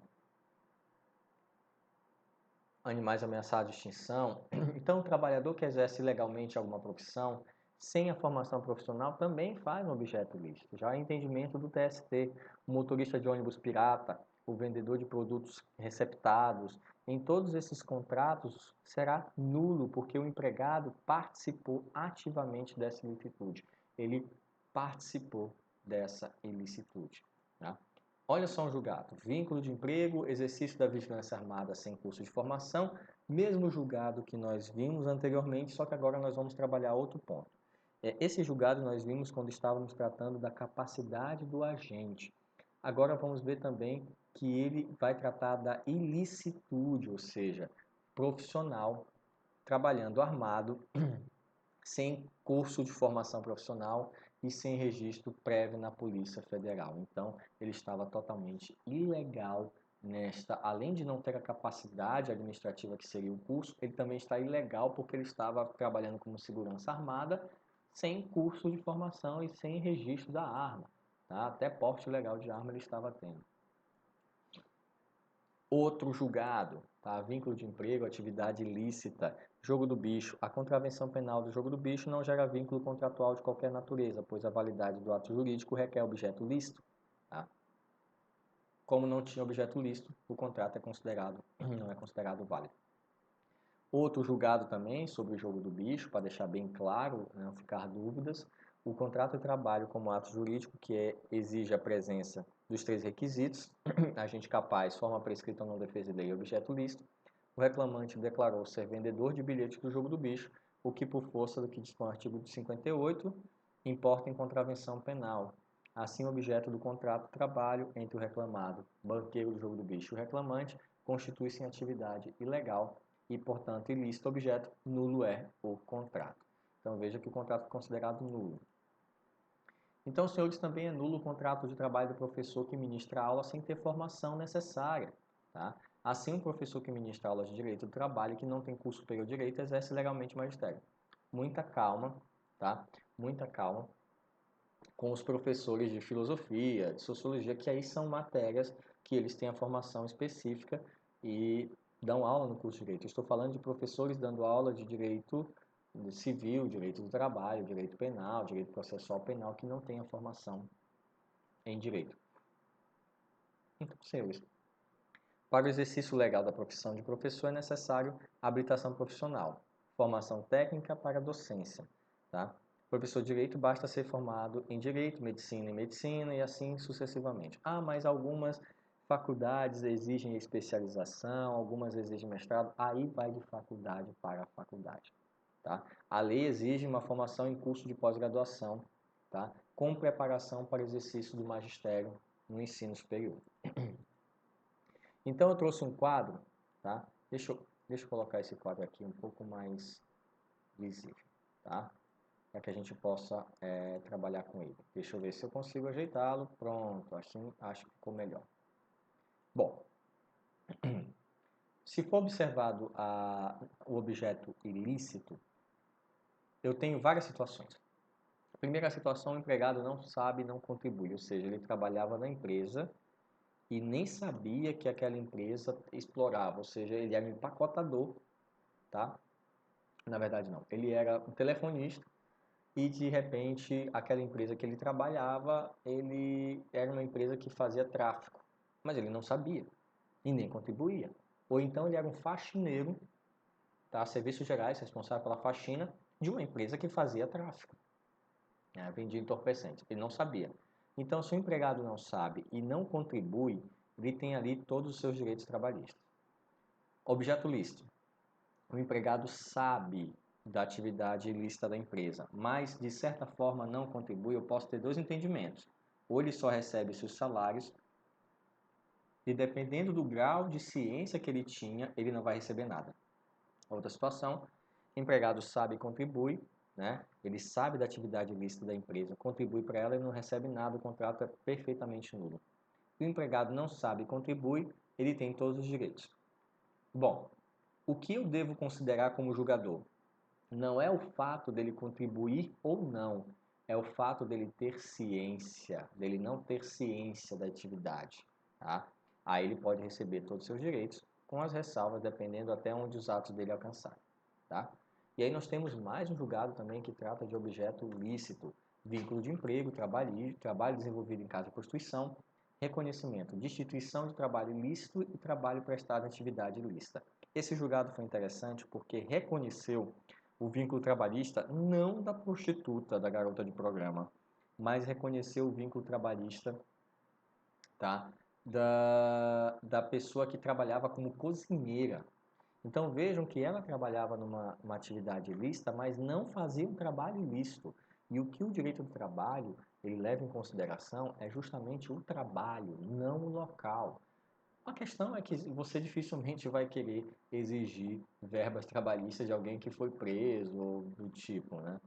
animais ameaçados de extinção. Então, o trabalhador que exerce legalmente alguma profissão, sem a formação profissional, também faz um objeto ilícito. Já é entendimento do TST, o motorista de ônibus pirata, o vendedor de produtos receptados, em todos esses contratos será nulo, porque o empregado participou ativamente dessa ilicitude. Ele participou dessa ilicitude. Tá? Olha só um julgado. Vínculo de emprego, exercício da vigilância armada sem curso de formação, mesmo julgado que nós vimos anteriormente, só que agora nós vamos trabalhar outro ponto. Esse julgado nós vimos quando estávamos tratando da capacidade do agente. Agora vamos ver também que ele vai tratar da ilicitude, ou seja, profissional trabalhando armado sem curso de formação profissional e sem registro prévio na Polícia Federal. Então, ele estava totalmente ilegal nesta, além de não ter a capacidade administrativa que seria o curso, ele também está ilegal porque ele estava trabalhando como segurança armada sem curso de formação e sem registro da arma. Tá? Até porte legal de arma ele estava tendo. Outro julgado, tá? Vínculo de emprego, atividade ilícita, jogo do bicho. A contravenção penal do jogo do bicho não gera vínculo contratual de qualquer natureza, pois a validade do ato jurídico requer objeto lícito. Tá? Como não tinha objeto lícito, o contrato não é considerado válido. Outro julgado também sobre o jogo do bicho, para deixar bem claro, não ficar dúvidas, o contrato de trabalho como ato jurídico exige a presença dos três requisitos, agente capaz, forma prescrita ou não defesa de lei e objeto lícito. O reclamante declarou ser vendedor de bilhetes do jogo do bicho, o que por força do que dispõe o artigo 58 importa em contravenção penal. Assim, o objeto do contrato de trabalho entre o reclamado, banqueiro do jogo do bicho e o reclamante constitui-se em atividade ilegal e, portanto, ilícito objeto, nulo é o contrato. Então, veja que o contrato é considerado nulo. Então, senhores, também é nulo o contrato de trabalho do professor que ministra a aula sem ter formação necessária, tá? Assim, um professor que ministra aulas de direito do trabalho que não tem curso superior de direito exerce legalmente o magistério. Muita calma, tá? Muita calma com os professores de filosofia, de sociologia, que aí são matérias que eles têm a formação específica e dão aula no curso de direito. Estou falando de professores dando aula de direito civil, direito do trabalho, direito penal, direito processual penal, que não têm a formação em direito. Então, senhores, para o exercício legal da profissão de professor é necessário habilitação profissional, formação técnica para a docência, tá? Professor de direito basta ser formado em direito, medicina e assim sucessivamente. Ah, mas algumas faculdades exigem especialização, algumas exigem mestrado, aí vai de faculdade para faculdade, tá? A lei exige uma formação em curso de pós-graduação, tá? Com preparação para o exercício do magistério no ensino superior. Então eu trouxe um quadro, tá? Deixa eu colocar esse quadro aqui um pouco mais visível, tá? Para que a gente possa trabalhar com ele. Deixa eu ver se eu consigo ajeitá-lo. Pronto, assim acho que ficou melhor. Bom, se for observado o objeto ilícito, eu tenho várias situações. A primeira situação, o empregado não sabe, não contribui, ou seja, ele trabalhava na empresa e nem sabia que aquela empresa explorava, ou seja, ele era um empacotador, tá? Na verdade não, ele era um telefonista e de repente aquela empresa que ele trabalhava, ele era uma empresa que fazia tráfico, mas ele não sabia e nem contribuía. Ou então ele era um faxineiro, tá? Serviços Gerais, responsável pela faxina de uma empresa que fazia tráfico, né? Vendia entorpecentes, ele não sabia. Então, se o empregado não sabe e não contribui, ele tem ali todos os seus direitos trabalhistas. Objeto lícito. O empregado sabe da atividade ilícita da empresa, mas de certa forma não contribui. Eu posso ter dois entendimentos. Ou ele só recebe seus salários e dependendo do grau de ciência que ele tinha, ele não vai receber nada. Outra situação, o empregado sabe e contribui, né? Ele sabe da atividade ilícita da empresa, contribui para ela e não recebe nada, o contrato é perfeitamente nulo. Se o empregado não sabe e contribui, ele tem todos os direitos. Bom, o que eu devo considerar como julgador? Não é o fato dele contribuir ou não, é o fato dele ter ciência, dele não ter ciência da atividade, tá? Aí ele pode receber todos os seus direitos, com as ressalvas, dependendo até onde os atos dele alcançarem, tá? E aí nós temos mais um julgado também que trata de objeto lícito, vínculo de emprego, trabalho desenvolvido em caso de prostituição, reconhecimento, destituição de trabalho ilícito e trabalho prestado em atividade ilícita. Esse julgado foi interessante porque reconheceu o vínculo trabalhista não da prostituta, da garota de programa, mas reconheceu o vínculo trabalhista, tá? Da pessoa que trabalhava como cozinheira. Então vejam que ela trabalhava numa atividade ilícita, mas não fazia um trabalho ilícito. E o que o direito do trabalho ele leva em consideração é justamente o trabalho, não o local. A questão é que você dificilmente vai querer exigir verbas trabalhistas de alguém que foi preso ou do tipo, né?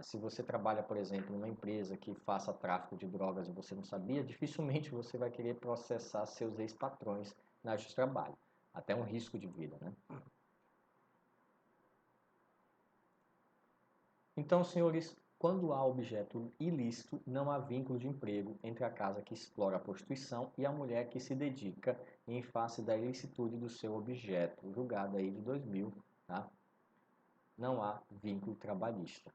Se você trabalha, por exemplo, numa empresa que faça tráfico de drogas e você não sabia, dificilmente você vai querer processar seus ex-patrões na justiça do trabalho. Até um risco de vida, né? Então, senhores, quando há objeto ilícito, não há vínculo de emprego entre a casa que explora a prostituição e a mulher que se dedica em face da ilicitude do seu objeto, julgado aí de 2000, tá? Não há vínculo trabalhista.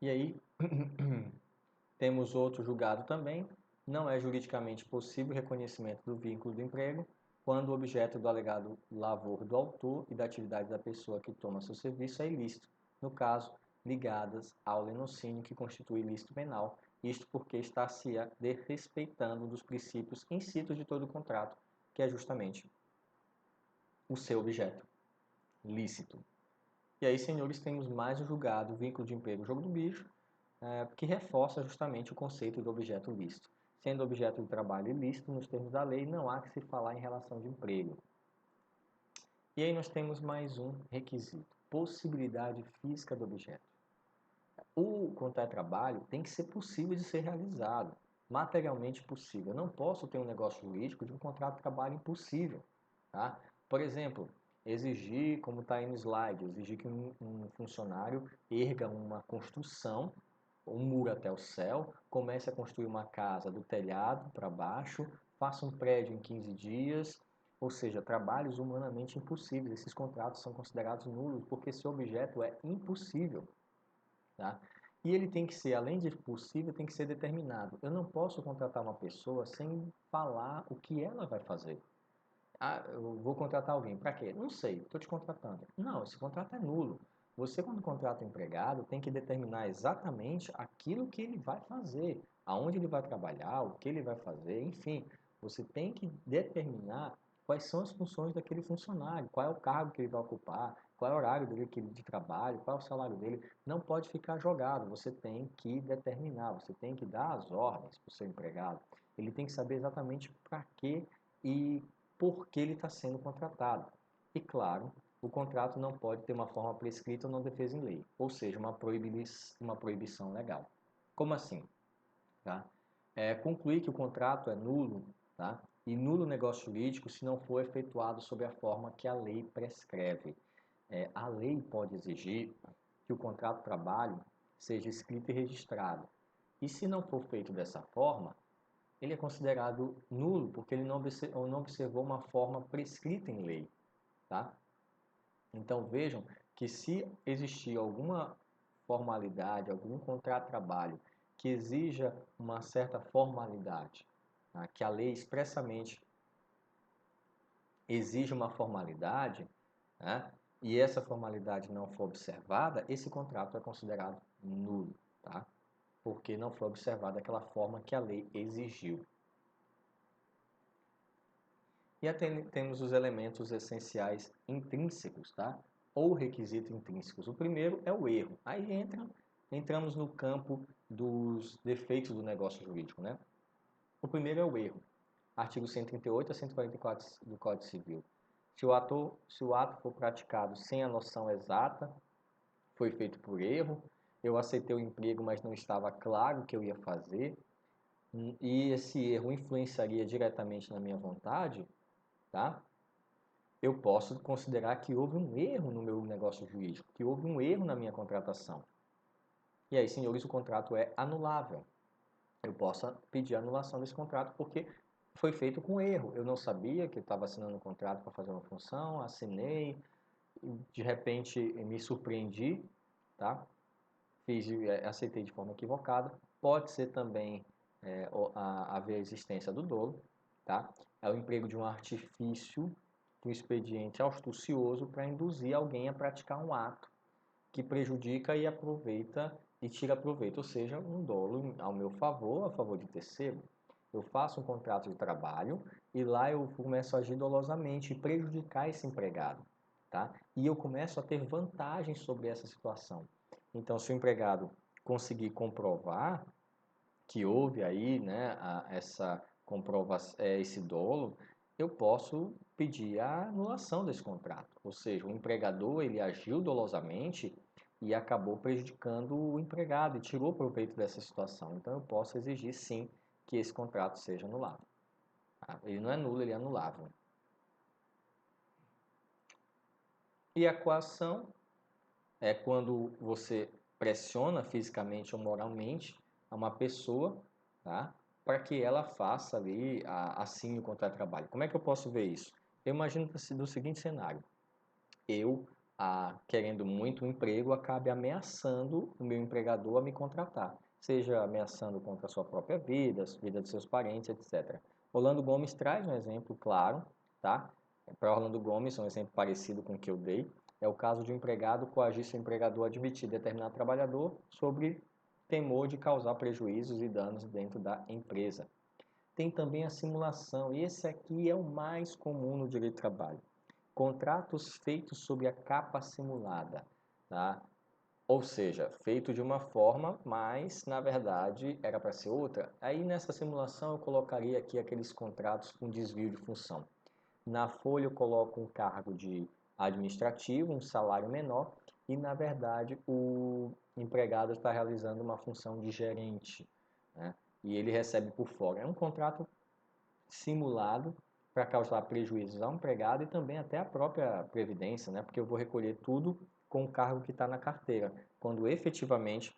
E aí, temos outro julgado também, não é juridicamente possível o reconhecimento do vínculo do emprego quando o objeto do alegado lavor do autor e da atividade da pessoa que toma seu serviço é ilícito, no caso, ligadas ao lenocínio que constitui ilícito penal, isto porque está se desrespeitando um dos princípios incisos de todo o contrato, que é justamente o seu objeto lícito. E aí, senhores, temos mais um julgado, vínculo de emprego, jogo do bicho, que reforça justamente o conceito de objeto lícito. Sendo objeto de trabalho ilícito, nos termos da lei, não há que se falar em relação de emprego. E aí nós temos mais um requisito, possibilidade física do objeto. O contrato de trabalho tem que ser possível de ser realizado, materialmente possível. Eu não posso ter um negócio jurídico de um contrato de trabalho impossível. Tá? Por exemplo, exigir, como está aí no slide, exigir que um funcionário erga uma construção, um muro até o céu, comece a construir uma casa do telhado para baixo, faça um prédio em 15 dias, ou seja, trabalhos humanamente impossíveis. Esses contratos são considerados nulos porque esse objeto é impossível. Tá? E ele tem que ser, além de possível, tem que ser determinado. Eu não posso contratar uma pessoa sem falar o que ela vai fazer. Ah, eu vou contratar alguém. Para quê? Não sei, estou te contratando. Não, esse contrato é nulo. Você, quando contrata um empregado, tem que determinar exatamente aquilo que ele vai fazer, aonde ele vai trabalhar, o que ele vai fazer, enfim. Você tem que determinar quais são as funções daquele funcionário, qual é o cargo que ele vai ocupar, qual é o horário dele de trabalho, qual é o salário dele. Não pode ficar jogado, você tem que determinar, você tem que dar as ordens para o seu empregado. Ele tem que saber exatamente para que e por que ele está sendo contratado. E claro, o contrato não pode ter uma forma prescrita ou não defesa em lei, ou seja, uma proibição legal. Como assim? Tá? Concluir que o contrato é nulo, tá? E nulo negócio jurídico se não for efetuado sob a forma que a lei prescreve. A lei pode exigir que o contrato de trabalho seja escrito e registrado. E se não for feito dessa forma, ele é considerado nulo porque ele não observou uma forma prescrita em lei, tá? Então vejam que se existir alguma formalidade, algum contrato de trabalho que exija uma certa formalidade, tá? Que a lei expressamente exige uma formalidade, né? E essa formalidade não for observada, esse contrato é considerado nulo, tá? Porque não foi observada aquela forma que a lei exigiu. E temos os elementos essenciais intrínsecos, tá? Ou requisitos intrínsecos. O primeiro é o erro. Aí entramos no campo dos defeitos do negócio jurídico, né? O primeiro é o erro. Artigo 138 a 144 do Código Civil. Se o ato for praticado sem a noção exata, foi feito por erro, eu aceitei o emprego, mas não estava claro o que eu ia fazer, e esse erro influenciaria diretamente na minha vontade, tá? Eu posso considerar que houve um erro no meu negócio jurídico, que houve um erro na minha contratação. E aí, senhores, o contrato é anulável. Eu posso pedir a anulação desse contrato porque foi feito com erro. Eu não sabia que eu estava assinando um contrato para fazer uma função, assinei, de repente me surpreendi, tá? Aceitei de forma equivocada. Pode ser também haver a existência do dolo, tá? É o emprego de um artifício, de um expediente astucioso para induzir alguém a praticar um ato que prejudica e aproveita e tira proveito, ou seja, um dolo ao meu favor, a favor de terceiro. Eu faço um contrato de trabalho e lá eu começo a agir dolosamente e prejudicar esse empregado, tá? E eu começo a ter vantagens sobre essa situação. Então, se o empregado conseguir comprovar que houve aí, né, esse dolo, eu posso pedir a anulação desse contrato. Ou seja, o empregador ele agiu dolosamente e acabou prejudicando o empregado e tirou proveito dessa situação. Então eu posso exigir sim que esse contrato seja anulado. Tá? Ele não é nulo, ele é anulável. E a coação é quando você pressiona fisicamente ou moralmente a uma pessoa, tá? Para que ela faça ali, assine o contrato de trabalho. Como é que eu posso ver isso? Eu imagino do seguinte cenário. Eu, querendo muito um emprego, acabe ameaçando o meu empregador a me contratar. Seja ameaçando contra a sua própria vida, a vida de seus parentes, etc. Orlando Gomes traz um exemplo claro, tá? Para Orlando Gomes, um exemplo parecido com o que eu dei, é o caso de um empregado coagir seu empregador a admitir determinado trabalhador sobre temor de causar prejuízos e danos dentro da empresa. Tem também a simulação, e esse aqui é o mais comum no direito do trabalho. Contratos feitos sob a capa simulada, tá? Ou seja, feito de uma forma, mas na verdade era para ser outra. Aí nessa simulação eu colocaria aqui aqueles contratos com desvio de função. Na folha eu coloco um cargo de administrativo, um salário menor, e, na verdade, o empregado está realizando uma função de gerente, né? E ele recebe por fora. É um contrato simulado para causar prejuízos ao empregado e também até à própria previdência, né? Porque eu vou recolher tudo com o cargo que está na carteira, quando efetivamente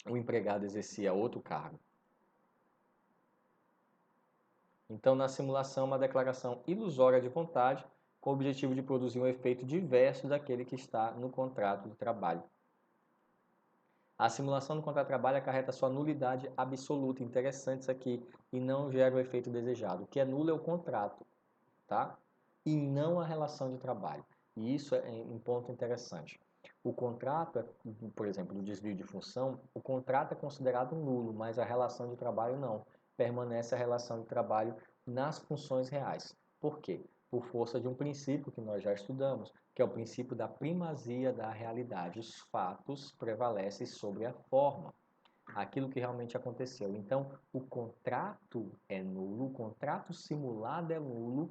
o empregado exercia outro cargo. Então, na simulação, uma declaração ilusória de vontade com o objetivo de produzir um efeito diverso daquele que está no contrato de trabalho. A simulação do contrato de trabalho acarreta sua nulidade absoluta, interessante isso aqui, e não gera o efeito desejado. O que é nulo é o contrato, tá? E não a relação de trabalho. E isso é um ponto interessante. O contrato, por exemplo, do desvio de função, o contrato é considerado nulo, mas a relação de trabalho não. Permanece a relação de trabalho nas funções reais. Por quê? Por força de um princípio que nós já estudamos, que é o princípio da primazia da realidade. Os fatos prevalecem sobre a forma, aquilo que realmente aconteceu. Então, o contrato é nulo, o contrato simulado é nulo,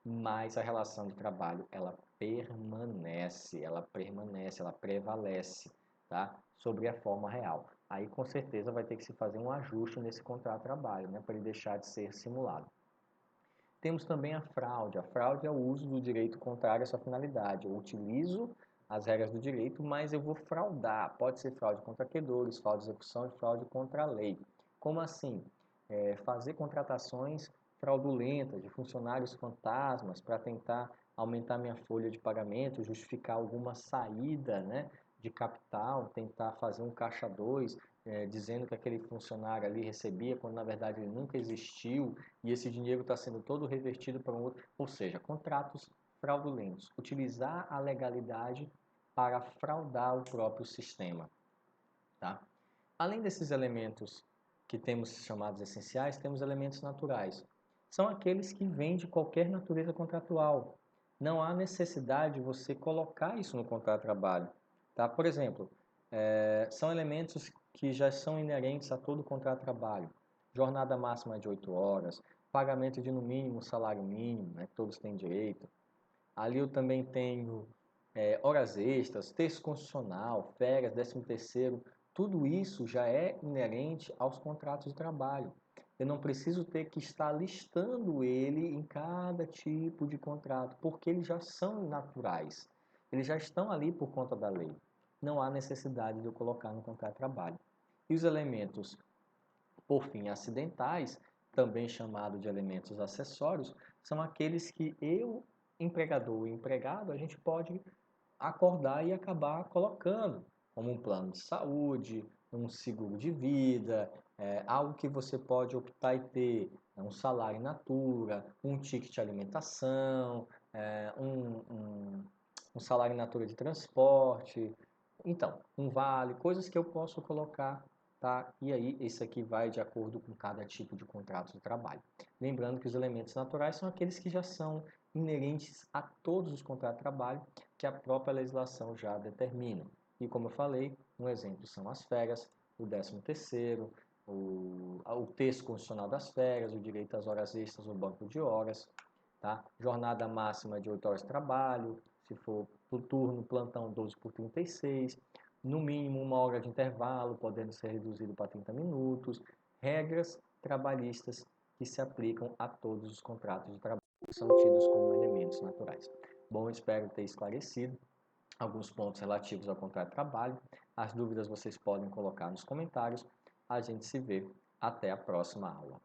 mas a relação de trabalho ela permanece, ela prevalece, tá? Sobre a forma real. Aí com certeza vai ter que se fazer um ajuste nesse contrato de trabalho, né, para ele deixar de ser simulado. Temos também a fraude. A fraude é o uso do direito contrário à sua finalidade. Eu utilizo as regras do direito, mas eu vou fraudar. Pode ser fraude contra credores, fraude de execução e fraude contra a lei. Como assim? Fazer contratações fraudulentas de funcionários fantasmas para tentar aumentar minha folha de pagamento, justificar alguma saída, né, de capital, tentar fazer um caixa 2, dizendo que aquele funcionário ali recebia, quando na verdade ele nunca existiu, e esse dinheiro está sendo todo revertido para um outro. Ou seja, contratos fraudulentos. Utilizar a legalidade para fraudar o próprio sistema. Tá? Além desses elementos que temos chamados essenciais, temos elementos naturais. São aqueles que vêm de qualquer natureza contratual. Não há necessidade de você colocar isso no contrato de trabalho. Tá? Por exemplo, são elementos que já são inerentes a todo contrato de trabalho. Jornada máxima de 8 horas, pagamento de no mínimo salário mínimo, né, que todos têm direito. Ali eu também tenho horas extras, texto constitucional, férias, 13º, tudo isso já é inerente aos contratos de trabalho. Eu não preciso ter que estar listando ele em cada tipo de contrato, porque eles já são naturais. Eles já estão ali por conta da lei. Não há necessidade de eu colocar no contrato de trabalho. E os elementos, por fim, acidentais, também chamado de elementos acessórios, são aqueles que eu, empregador e empregado, a gente pode acordar e acabar colocando, como um plano de saúde, um seguro de vida, algo que você pode optar e ter, um salário in natura, um ticket de alimentação, um salário in natura de transporte, então, um vale, coisas que eu posso colocar, tá? E aí, esse aqui vai de acordo com cada tipo de contrato de trabalho. Lembrando que os elementos naturais são aqueles que já são inerentes a todos os contratos de trabalho que a própria legislação já determina. E como eu falei, um exemplo são as férias, o 13º, o texto constitucional das férias, o direito às horas extras no banco de horas, tá? Jornada máxima de 8 horas de trabalho, se for por turno, plantão 12 por 36, no mínimo 1 hora de intervalo, podendo ser reduzido para 30 minutos, regras trabalhistas que se aplicam a todos os contratos de trabalho, que são tidos como elementos naturais. Bom, espero ter esclarecido alguns pontos relativos ao contrato de trabalho. As dúvidas vocês podem colocar nos comentários. A gente se vê. Até a próxima aula.